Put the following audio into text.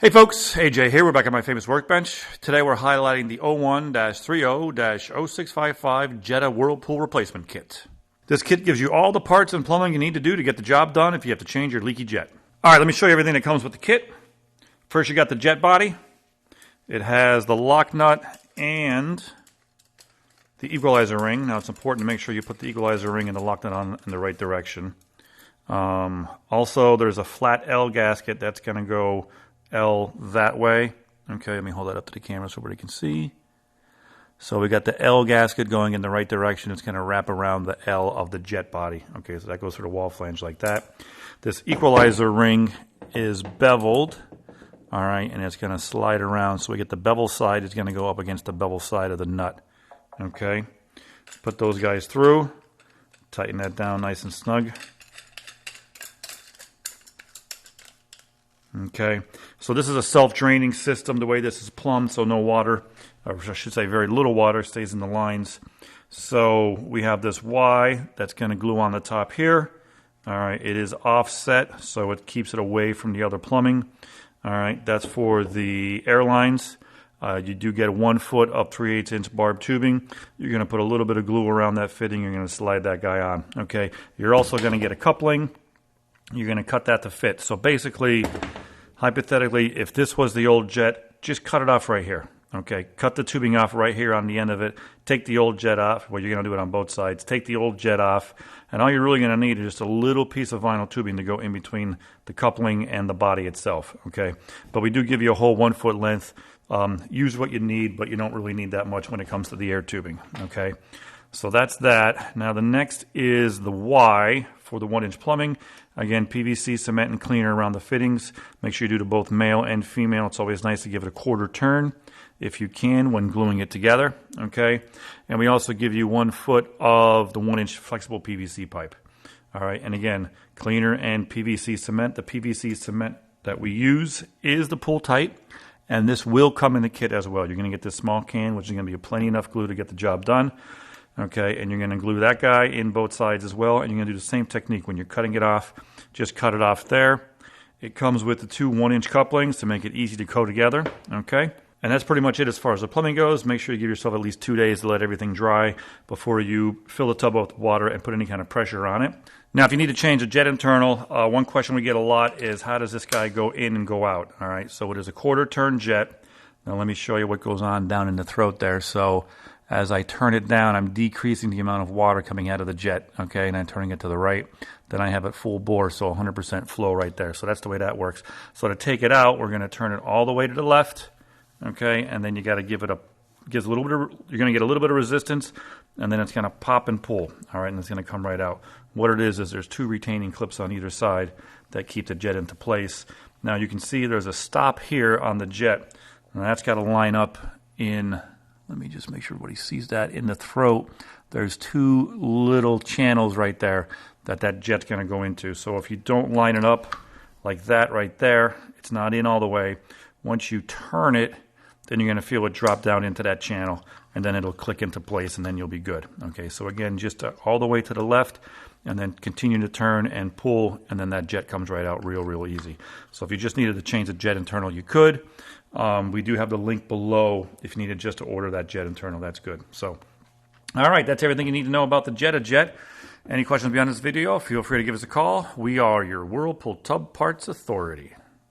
Hey folks, AJ here. We're back at my famous workbench. Today we're highlighting the 01-30-0655 Jetta Whirlpool Replacement Kit. This kit gives you all the parts and plumbing you need to do to get the job done if you have to change your leaky jet. Alright, let me show you everything that comes with the kit. First you got the jet body. It has the lock nut and the equalizer ring. Now it's important to make sure you put the equalizer ring and the lock nut on in the right direction. Also there's a flat L gasket that's going to go L that way. Okay, let me hold that up to the camera so everybody can see. So we got the L gasket going in the right direction. It's going to wrap around the L of the jet body. Okay, so that goes through the wall flange like that. This equalizer ring is beveled. All right, and it's going to slide around. So we get the bevel side is going to go up against the bevel side of the nut. Okay, put those guys through. Tighten that down nice and snug. Okay, so this is a self-draining system the way this is plumbed, so no water, or I should say very little water, stays in the lines. So we have this Y that's going to glue on the top here. All right, it is offset, so it keeps it away from the other plumbing. All right, that's for the airlines. You do get 1 foot of 3/8 inch barb tubing. You're going to put a little bit of glue around that fitting. You're going to slide that guy on. Okay, you're also going to get a coupling. You're going to cut that to fit. So basically, hypothetically, if this was the old jet, just cut it off right here. Okay, cut the tubing off right here on the end of it. Take the old jet off. Well, you're going to do it on both sides. Take the old jet off, and all you're really going to need is just a little piece of vinyl tubing to go in between the coupling and the body itself. Okay, but we do give you a whole 1 foot length. Use what you need, but you don't really need that much when it comes to the air tubing. Okay, so that's that. Now the next is the Y for the 1 inch plumbing. Again, PVC, cement, and cleaner around the fittings. Make sure you do to both male and female. It's always nice to give it a quarter turn if you can when gluing it together. Okay, and we also give you 1 foot of the 1 inch flexible PVC pipe. All right, and again, cleaner and PVC cement. The PVC cement that we use is the pull tight, and this will come in the kit as well. You're going to get this small can, which is going to be plenty enough glue to get the job done. Okay, and you're going to glue that guy in both sides as well, and you're going to do the same technique when you're cutting it off. Just cut it off there. It comes with the 2 1 inch couplings to make it easy to sew together. Okay, and that's pretty much it as far as the plumbing goes. Make sure you give yourself at least 2 days to let everything dry before you fill the tub up with water and put any kind of pressure on it. Now, if you need to change a jet internal, one question we get a lot is how does this guy go in and go out? All right, so it is a quarter turn jet. Now let me show you what goes on down in the throat there. So as I turn it down, I'm decreasing the amount of water coming out of the jet, okay, and I'm turning it to the right. Then I have it full bore, so 100% flow right there. So that's the way that works. So to take it out, we're going to turn it all the way to the left, okay, and then you got to give it a, gives a little bit of, you're going to get a little bit of resistance, and then it's going to pop and pull, all right, and it's going to come right out. What it is there's 2 retaining clips on either side that keep the jet into place. Now you can see there's a stop here on the jet, and that's got to line up in, let me just make sure everybody sees that, in the throat. There's 2 little channels right there that jet's going to go into. So if you don't line it up like that right there, it's not in all the way. Once you turn it, then you're going to feel it drop down into that channel, and then it'll click into place, and then you'll be good. Okay, so again, just all the way to the left, and then continue to turn and pull, and then that jet comes right out real easy. So if you just needed to change the jet internal, you could. We do have the link below if you needed just to order that jet internal. That's good. So, all right, that's everything you need to know about the Jetta jet. Any questions beyond this video, feel free to give us a call. We are your Whirlpool Tub Parts Authority.